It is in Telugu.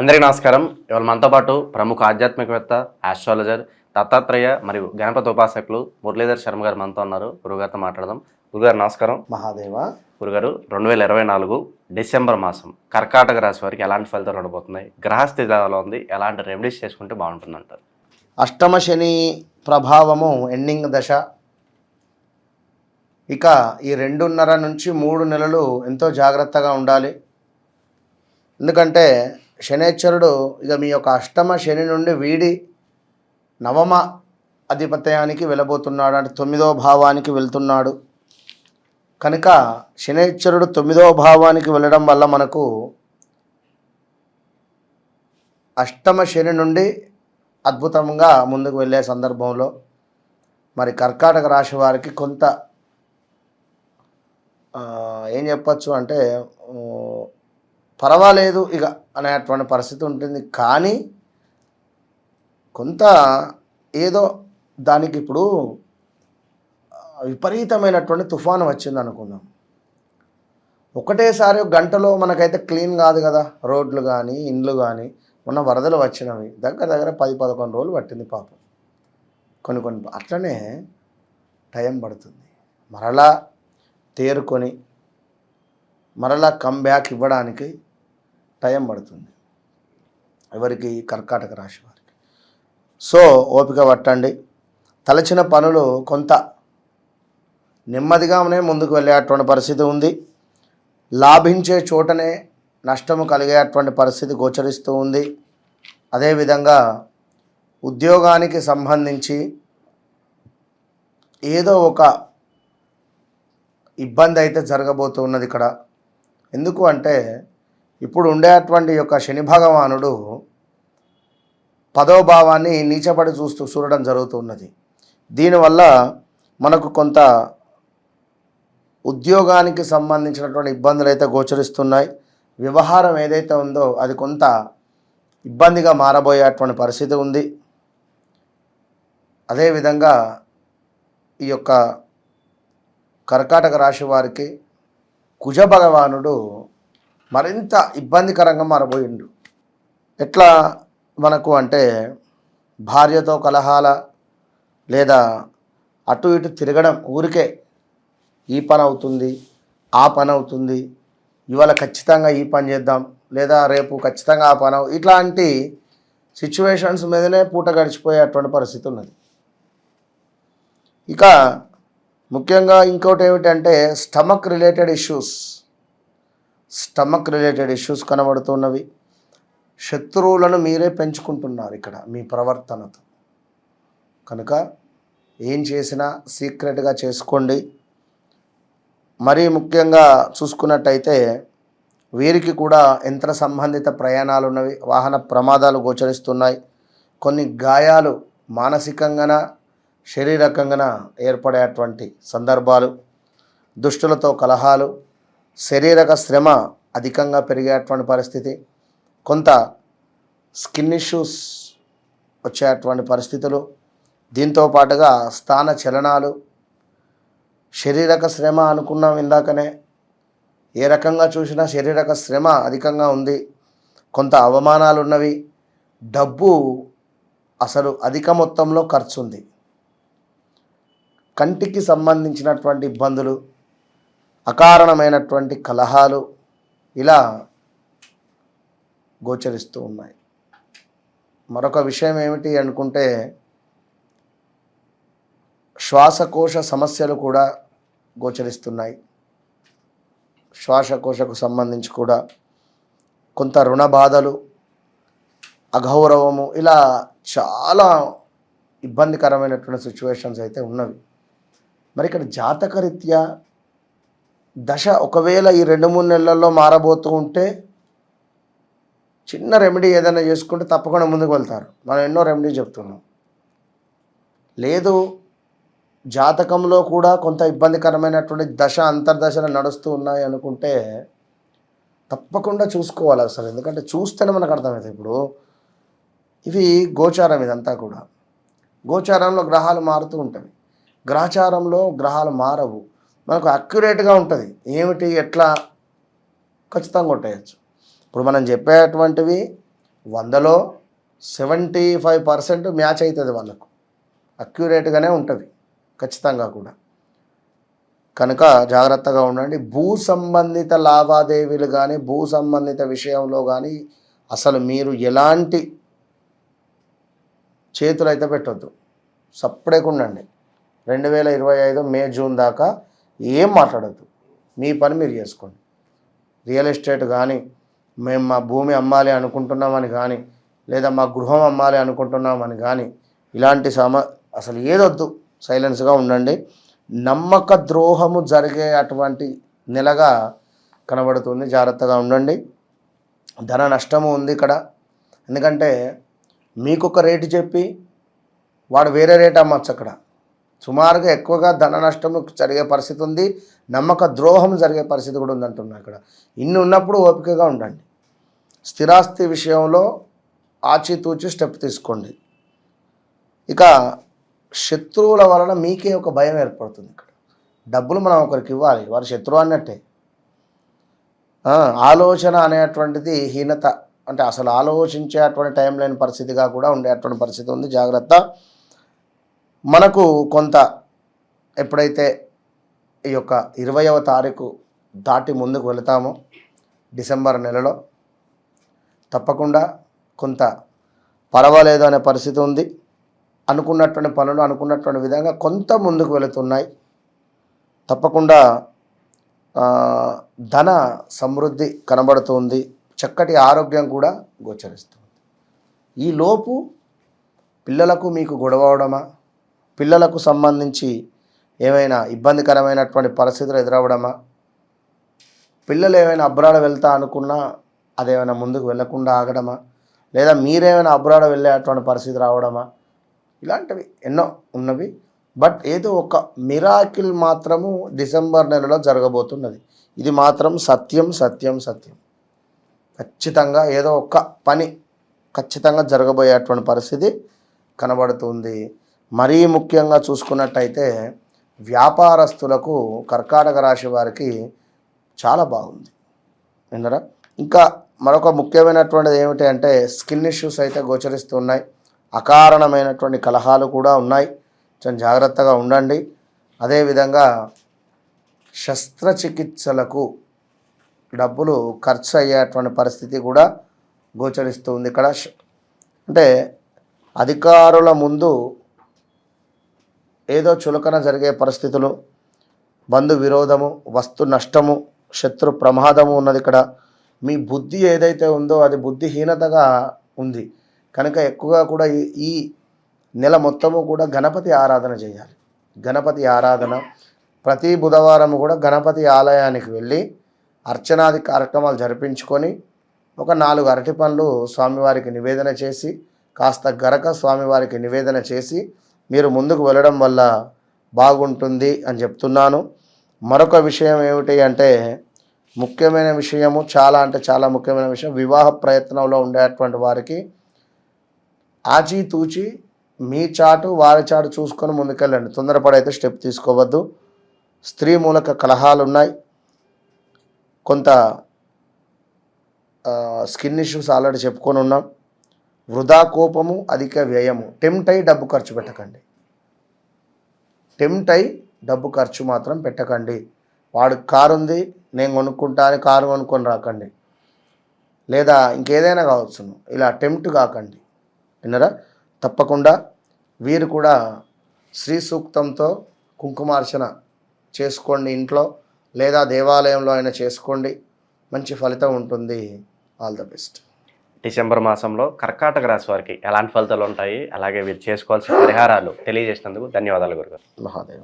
అందరికీ నమస్కారం. ఇవాళ మనతో పాటు ప్రముఖ ఆధ్యాత్మికవేత్త, ఆస్ట్రాలజర్, దత్తాత్రేయ మరియు గణపతి ఉపాసకులు మురళీధర్ శర్మ గారు మనతో ఉన్నారు. గురుగారితో మాట్లాడదాం. గురుగారు నమస్కారం. మహాదేవ. గురుగారు, 2024 డిసెంబర్ మాసం కర్కాటక రాశి వారికి ఎలాంటి ఫలితాలు ఉండబోతున్నాయి? గ్రహస్థితి ఎలా ఉంది? ఎలాంటి రెమెడీస్ చేసుకుంటే బాగుంటుందంటారు? అష్టమ శని ప్రభావము ఎండింగ్ దశ. ఇక ఈ 2.5 నుంచి 3 నెలలు ఎంతో జాగ్రత్తగా ఉండాలి. ఎందుకంటే శనేశ్వరుడు ఇక మీ యొక్క అష్టమ శని నుండి వీడి నవమ అధిపత్యానికి వెళ్ళబోతున్నాడు, అంటే 9వ భావానికి వెళ్తున్నాడు. కనుక శనేశ్వరుడు 9వ భావానికి వెళ్ళడం వల్ల మనకు అష్టమ శని నుండి అద్భుతంగా ముందుకు వెళ్ళే సందర్భంలో మరి కర్కాటక రాశి వారికి కొంత ఏం చెప్పచ్చు అంటే పర్వాలేదు ఇక అనేటువంటి పరిస్థితి ఉంటుంది. కానీ కొంత ఏదో దానికి ఇప్పుడు విపరీతమైనటువంటి తుఫాను వచ్చింది అనుకుందాం. ఒకటేసారి గంటలో మనకైతే క్లీన్ కాదు కదా, రోడ్లు కానీ ఇండ్లు కానీ. మొన్న వరదలు వచ్చినవి దగ్గర 10-11 రోజులు పట్టింది పాపం. కొన్ని అట్లనే టైం పడుతుంది. మరలా తేరుకొని మరలా కమ్బ్యాక్ ఇవ్వడానికి టైం పడుతుంది ఎవరికి? కర్కాటక రాశి వారికి. సో ఓపిక పట్టండి. తలచిన పనులు కొంత నెమ్మదిగానే ముందుకు వెళ్ళేటువంటి పరిస్థితి ఉంది. లాభించే చోటనే నష్టము కలిగేటువంటి పరిస్థితి గోచరిస్తూ ఉంది. అదేవిధంగా ఉద్యోగానికి సంబంధించి ఏదో ఒక ఇబ్బంది అయితే జరగబోతున్నది ఇక్కడ. ఎందుకు అంటే ఇప్పుడు ఉండేటువంటి యొక్క శని భగవానుడు 10వ భావాన్ని నీచపడి చూడడం జరుగుతున్నది. దీనివల్ల మనకు కొంత ఉద్యోగానికి సంబంధించినటువంటి ఇబ్బందులు అయితే గోచరిస్తున్నాయి. వ్యవహారం ఏదైతే ఉందో అది కొంత ఇబ్బందిగా మారబోయేటువంటి పరిస్థితి ఉంది. అదేవిధంగా ఈ యొక్క కర్కాటక రాశి వారికి కుజ భగవానుడు మరింత ఇబ్బందికరంగా మారబోయిండు. ఎట్లా మనకు అంటే భార్యతో కలహాల, లేదా అటు ఇటు తిరగడం, ఊరికే ఈ పని అవుతుంది ఆ పని అవుతుంది, ఇవాళ ఖచ్చితంగా ఈ పని చేద్దాం, లేదా రేపు ఖచ్చితంగా ఆ పని, ఇట్లాంటి సిచ్యువేషన్స్ మీదనే పూట గడిచిపోయేటువంటి పరిస్థితి ఉన్నది. ఇక ముఖ్యంగా ఇంకోటి ఏమిటంటే స్టమక్ రిలేటెడ్ ఇష్యూస్ కనబడుతున్నవి. శత్రువులను మీరే పెంచుకుంటున్నారు ఇక్కడ మీ ప్రవర్తనతో. కనుక ఏం చేసినా సీక్రెట్గా చేసుకోండి. మరీ ముఖ్యంగా చూసుకున్నట్టయితే వీరికి కూడా యంత్ర సంబంధిత ప్రయాణాలు ఉన్నవి. వాహన ప్రమాదాలు గోచరిస్తున్నాయి. కొన్ని గాయాలు మానసికంగా శారీరకంగా ఏర్పడేటువంటి సందర్భాలు, దుష్టులతో కలహాలు, శారీరక శ్రమ అధికంగా పెరిగేటువంటి పరిస్థితి, కొంత స్కిన్ ఇష్యూస్ వచ్చేటువంటి పరిస్థితులు, దీంతో పాటుగా స్థాన చలనాలు, శారీరక శ్రమ అనుకున్నాం ఇందాకనే. ఏ రకంగా చూసినా శారీరక శ్రమ అధికంగా ఉంది. కొంత అవమానాలు ఉన్నవి. డబ్బు అసలు అధిక మొత్తంలో ఖర్చు ఉంది. కంటికి సంబంధించినటువంటి ఇబ్బందులు, అకారణమైనటువంటి కలహాలు ఇలా గోచరిస్తూ ఉన్నాయి. మరొక విషయం ఏమిటి అనుకుంటే శ్వాసకోశ సమస్యలు కూడా గోచరిస్తున్నాయి. శ్వాసకోశకు సంబంధించి కూడా కొంత రుణ బాధలు, అగౌరవము, ఇలా చాలా ఇబ్బందికరమైనటువంటి సిచ్యువేషన్స్ అయితే ఉన్నవి. మరి ఇక్కడ జాతకరీత్యా దశ ఒకవేళ ఈ 2-3 నెలల్లో మారబోతూ ఉంటే చిన్న రెమెడీ ఏదైనా చేసుకుంటే తప్పకుండా ముందుకు వెళ్తారు. మనం ఎన్నో రెమెడీ చెప్తున్నాం. లేదు జాతకంలో కూడా కొంత ఇబ్బందికరమైనటువంటి దశ అంతర్దశలు నడుస్తూ ఉన్నాయి అనుకుంటే తప్పకుండా చూసుకోవాలి అసలు. ఎందుకంటే చూస్తేనే మనకు అర్థమవుతుంది. ఇప్పుడు ఇవి గోచారం, ఇదంతా కూడా గోచారంలో గ్రహాలు మారుతూ ఉంటాయి. గ్రహచారంలో గ్రహాలు మారవు. మనకు అక్యురేట్గా ఉంటుంది. ఏమిటి ఎట్లా ఖచ్చితంగా కొట్టేయచ్చు. ఇప్పుడు మనం చెప్పేటువంటివి 100లో 75% మ్యాచ్ అవుతుంది వాళ్ళకు, అక్యురేట్గానే ఉంటుంది ఖచ్చితంగా కూడా. కనుక జాగ్రత్తగా ఉండండి. భూ సంబంధిత లావాదేవీలు కానీ భూ సంబంధిత విషయంలో కానీ అసలు మీరు ఎలాంటి చేతులు అయితే పెట్టొద్దు, సపరేట్గా ఉండండి. 2025 మే జూన్ దాకా ఏం మాట్లాడద్దు, మీ పని మీరు చేసుకోండి. రియల్ ఎస్టేట్ కానీ మేము మా భూమి అమ్మాలి అనుకుంటున్నామని కానీ లేదా మా గృహం అమ్మాలి అనుకుంటున్నామని కానీ ఇలాంటి అసలు ఏదొద్దు, సైలెన్స్గా ఉండండి. నమ్మక ద్రోహము జరిగే అటువంటి నెలగా కనబడుతుంది, జాగ్రత్తగా ఉండండి. ధన నష్టము ఉంది ఇక్కడ, ఎందుకంటే మీకు ఒక రేటు చెప్పి వాడు వేరే రేట్ అమ్మచ్చు. అక్కడ సుమారుగా ఎక్కువగా ధన నష్టము జరిగే పరిస్థితి ఉంది, నమ్మక ద్రోహం జరిగే పరిస్థితి కూడా ఉందంటున్నా. ఇక్కడ ఇన్ని ఉన్నప్పుడు ఓపికగా ఉండండి. స్థిరాస్తి విషయంలో ఆచితూచి స్టెప్ తీసుకోండి. ఇక శత్రువుల వలన మీకే ఒక భయం ఏర్పడుతుంది. ఇక్కడ డబ్బులు మనం ఒకరికి ఇవ్వాలి, వారి శత్రువు అన్నట్టే. ఆలోచన అనేటువంటిది హీనత, అంటే అసలు ఆలోచించేటువంటి టైం లేని పరిస్థితిగా కూడా ఉండేటువంటి పరిస్థితి ఉంది. జాగ్రత్త. మనకు కొంత ఎప్పుడైతే ఈ యొక్క 20వ తారీఖు దాటి ముందుకు వెళతామో డిసెంబర్ నెలలో తప్పకుండా కొంత పర్వాలేదు అనే పరిస్థితి ఉంది. అనుకున్నటువంటి పనులు అనుకున్నటువంటి విధంగా కొంత ముందుకు వెళుతున్నాయి. తప్పకుండా ధన సమృద్ధి కనబడుతుంది, చక్కటి ఆరోగ్యం కూడా గోచరిస్తుంది. ఈలోపు పిల్లలకు మీకు గొడవ అవడమా, పిల్లలకు సంబంధించి ఏమైనా ఇబ్బందికరమైనటువంటి పరిస్థితులు ఎదురవ్వడమా, పిల్లలు ఏమైనా అబ్రాడ్ వెళ్తా అనుకున్నా అదేమైనా ముందుకు వెళ్లకుండా ఆగడమా, లేదా మీరేమైనా అబ్రాడ్ వెళ్ళేటువంటి పరిస్థితి రావడమా, ఇలాంటివి ఎన్నో ఉన్నవి. బట్ ఏదో ఒక మిరాకిల్ మాత్రము డిసెంబర్ నెలలో జరగబోతున్నది. ఇది మాత్రం సత్యం సత్యం సత్యం. ఖచ్చితంగా ఏదో ఒక పని ఖచ్చితంగా జరగబోయేటువంటి పరిస్థితి కనబడుతుంది. మరీ ముఖ్యంగా చూసుకున్నట్టయితే వ్యాపారస్తులకు కర్కాటక రాశి వారికి చాలా బాగుంది విన్నరా. ఇంకా మరొక ముఖ్యమైనటువంటిది ఏమిటి అంటే స్కిన్ ఇష్యూస్ అయితే గోచరిస్తున్నాయి, అకారణమైనటువంటి కలహాలు కూడా ఉన్నాయి. కొంచెం జాగ్రత్తగా ఉండండి. అదేవిధంగా శస్త్రచికిత్సలకు డబ్బులు ఖర్చు అయ్యేటువంటి పరిస్థితి కూడా గోచరిస్తుంది. ఇక్కడ అంటే అధికారుల ముందు ఏదో చులకన జరిగే పరిస్థితులు, బంధు విరోధము, వస్తు నష్టము, శత్రు ప్రమాదము ఉన్నది. ఇక్కడ మీ బుద్ధి ఏదైతే ఉందో అది బుద్ధిహీనతగా ఉంది. కనుక ఎక్కువగా కూడా ఈ నెల మొత్తము కూడా గణపతి ఆరాధన చేయాలి. గణపతి ఆరాధన ప్రతి బుధవారం కూడా గణపతి ఆలయానికి వెళ్ళి అర్చనాది కార్యక్రమాలు జరిపించుకొని ఒక 4 అరటి పండ్లు స్వామివారికి నివేదన చేసి కాస్త గరక స్వామివారికి నివేదన చేసి మీరు ముందుకు వెళ్ళడం వల్ల బాగుంటుంది అని చెప్తున్నాను. మరొక విషయం ఏమిటి అంటే ముఖ్యమైన విషయము, చాలా అంటే చాలా ముఖ్యమైన విషయం, వివాహ ప్రయత్నంలో ఉండేటువంటి వారికి ఆచితూచి మీ చాటు వారి చాటు చూసుకొని ముందుకెళ్ళండి. తొందరపడైతే స్టెప్ తీసుకోవద్దు. స్త్రీ మూలక కలహాలు ఉన్నాయి, కొంత స్కిన్ ఇష్యూస్ ఆల్రెడీ చెప్పుకొని ఉన్నాం. వృధా కోపము, అధిక వ్యయము, టెంప్ట్ అయి డబ్బు ఖర్చు పెట్టకండి. టెంప్ట్ అయి డబ్బు ఖర్చు మాత్రం పెట్టకండి. వాడు కారు ఉంది నేను కొనుక్కుంటా అని కారు కొనుక్కొని రాకండి, లేదా ఇంకేదైనా కావచ్చు, ఇలా టెంప్ట్ కాకండి విన్నరా. తప్పకుండా వీరు కూడా శ్రీ సూక్తంతో కుంకుమార్చన చేసుకోండి ఇంట్లో, లేదా దేవాలయంలో అయినా చేసుకోండి, మంచి ఫలితం ఉంటుంది. All the best. డిసెంబర్ మాసంలో కర్కాటక రాశి వారికి ఎలాంటి ఫలితాలు ఉంటాయి, అలాగే వీరు చేసుకోవాల్సిన పరిహారాలు తెలియజేసినందుకు ధన్యవాదాలు గురుగారు. మహాదేవ.